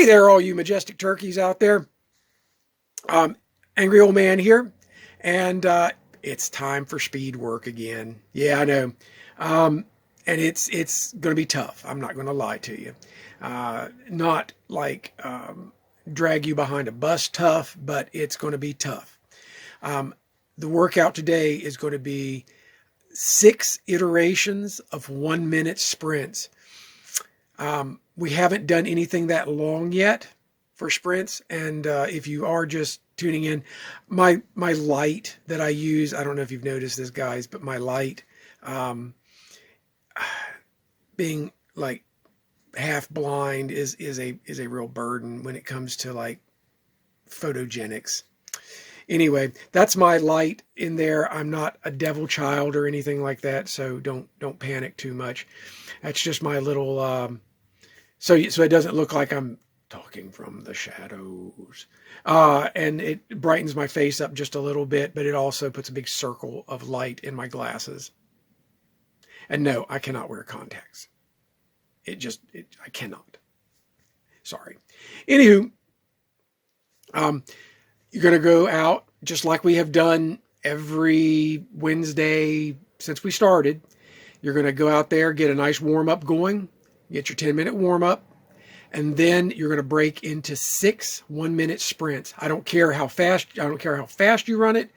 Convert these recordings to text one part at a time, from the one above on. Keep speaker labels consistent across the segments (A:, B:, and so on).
A: Hey there, all you majestic turkeys out there. Angry old man here, and it's time for speed work again. Yeah, I know, and it's going to be tough. I'm not going to lie to you. Not like drag you behind a bus tough, but it's going to be tough. The workout today is going to be 6 iterations of 1-minute sprints. We haven't done anything that long yet for sprints. And if you are just tuning in, my light that I use, I don't know if you've noticed this, guys, but my light, being like half blind is a real burden when it comes to like photogenics. Anyway, that's my light in there. I'm not a devil child or anything like that, so don't panic too much. That's just my little so it doesn't look like I'm talking from the shadows. And it brightens my face up just a little bit, but it also puts a big circle of light in my glasses. And no, I cannot wear contacts. I cannot. Sorry. Anywho, you're going to go out just like we have done every Wednesday since we started. You're going to go out there, get a nice warm-up going, get your 10-minute warm-up, and then you're going to break into 6 1-minute sprints. I don't care how fast you run it,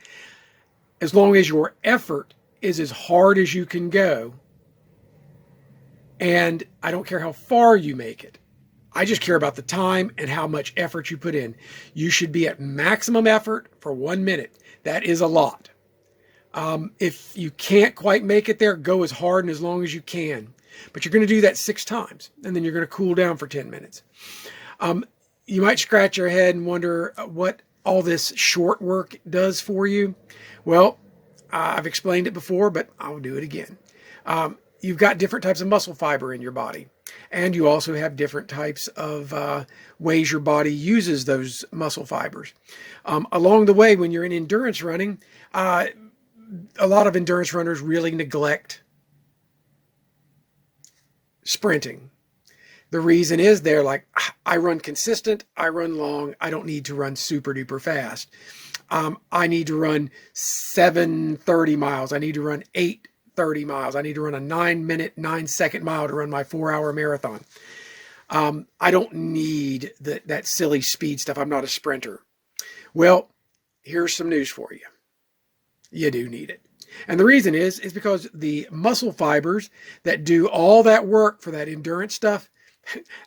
A: as long as your effort is as hard as you can go. And I don't care how far you make it. I just care about the time and how much effort you put in. You should be at maximum effort for 1 minute. That is a lot. If you can't quite make it there, go as hard and as long as you can. But you're going to do that 6 times, and then you're going to cool down for 10 minutes. You might scratch your head and wonder what all this short work does for you. Well, I've explained it before, but I'll do it again. You've got different types of muscle fiber in your body. And you also have different types of ways your body uses those muscle fibers. Along the way, when you're in endurance running, a lot of endurance runners really neglect sprinting. The reason is they're like, I run consistent, I run long, I don't need to run super duper fast. I need to run 7:30 miles. I need to run 8:30 miles. I need to run a 9-minute, 9-second mile to run my 4-hour marathon. I don't need that silly speed stuff. I'm not a sprinter. Well, here's some news for you. You do need it. And the reason is because the muscle fibers that do all that work for that endurance stuff,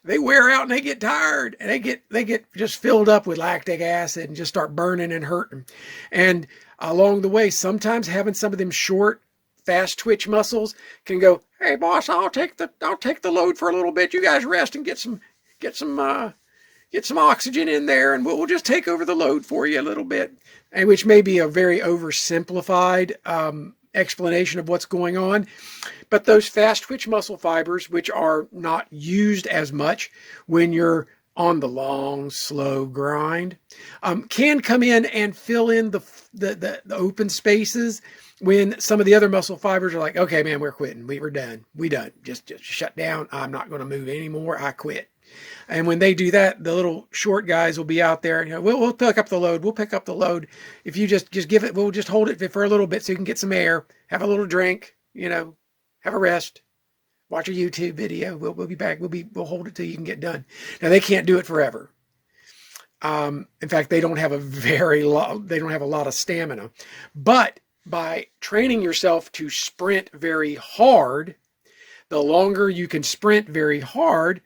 A: they wear out and they get tired, and they get just filled up with lactic acid and just start burning and hurting. And along the way, sometimes having some of them short, fast twitch muscles can go, hey boss, I'll take the load for a little bit. You guys rest and get some oxygen in there, and we'll just take over the load for you a little bit. And which may be a very oversimplified explanation of what's going on. But those fast twitch muscle fibers, which are not used as much when you're on the long, slow grind, can come in and fill in the open spaces when some of the other muscle fibers are like, okay, man, we're quitting. We're done. We done. Just shut down. I'm not going to move anymore. I quit. And when they do that, the little short guys will be out there and we'll pick up the load. We'll pick up the load. If you just give it, we'll just hold it for a little bit so you can get some air, have a little drink, have a rest, watch a YouTube video. We'll be back. We'll hold it till you can get done. Now they can't do it forever. In fact, they don't have a lot of stamina. But by training yourself to sprint very hard, the longer you can sprint very hard,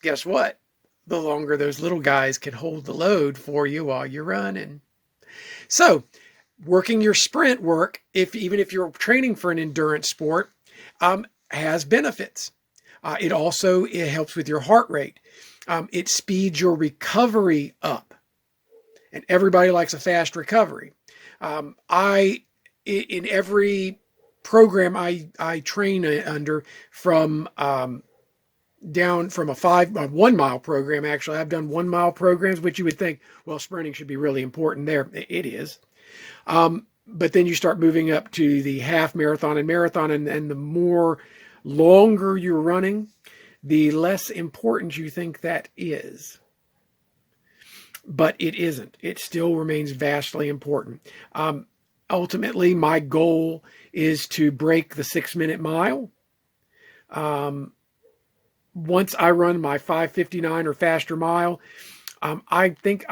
A: guess what? The longer those little guys can hold the load for you while you're running. So working your sprint work, even if you're training for an endurance sport, has benefits. It helps with your heart rate. It speeds your recovery up. And everybody likes a fast recovery. In every program I train under, from down from a 1 mile program, actually, I've done 1 mile programs, which you would think, well, sprinting should be really important there. It is. But then you start moving up to the half marathon and marathon, and the more longer you're running, the less important you think that is. but it isn't. It still remains vastly important. Ultimately, my goal is to break the 6-minute mile. Once I run my 5:59 or faster mile, I think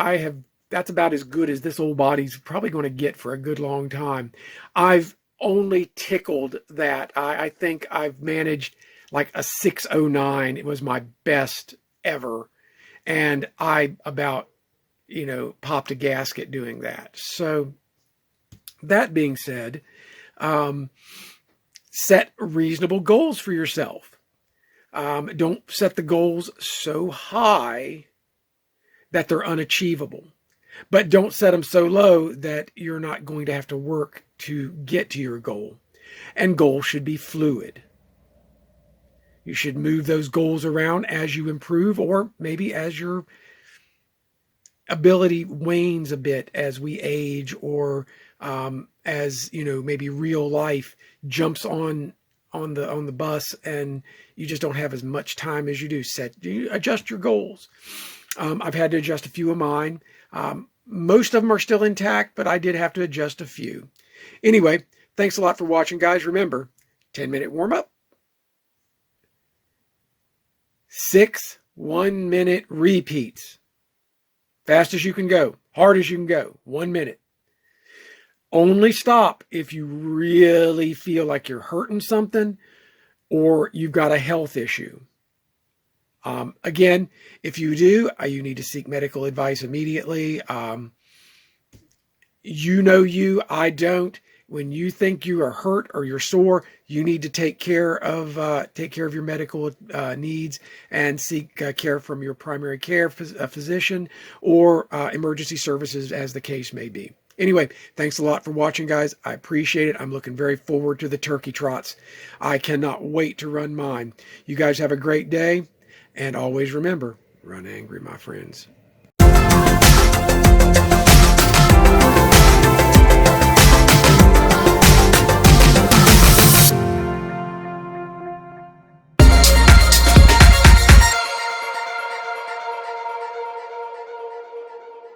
A: that's about as good as this old body's probably going to get for a good long time. I've only tickled that. I think I've managed like a 6:09. It was my best ever. And I about, popped a gasket doing that. So that being said, set reasonable goals for yourself. Don't set the goals so high that they're unachievable, but don't set them so low that you're not going to have to work to get to your goal. And goals should be fluid. You should move those goals around as you improve, or maybe as your ability wanes a bit as we age, or as maybe real life jumps on the bus and you just don't have as much time as you do. You adjust your goals. I've had to adjust a few of mine. Most of them are still intact, but I did have to adjust a few. Anyway, thanks a lot for watching, guys. Remember, 10-minute warm-up, 6 1-minute repeats. Fast as you can go, hard as you can go, 1 minute. Only stop if you really feel like you're hurting something or you've got a health issue. Again, if you do, you need to seek medical advice immediately. I don't. When you think you are hurt or you're sore, you need to take care of your medical needs and seek care from your primary care physician or emergency services, as the case may be. Anyway, thanks a lot for watching, guys. I appreciate it. I'm looking very forward to the turkey trots. I cannot wait to run mine. You guys have a great day, and always remember, run angry, my friends.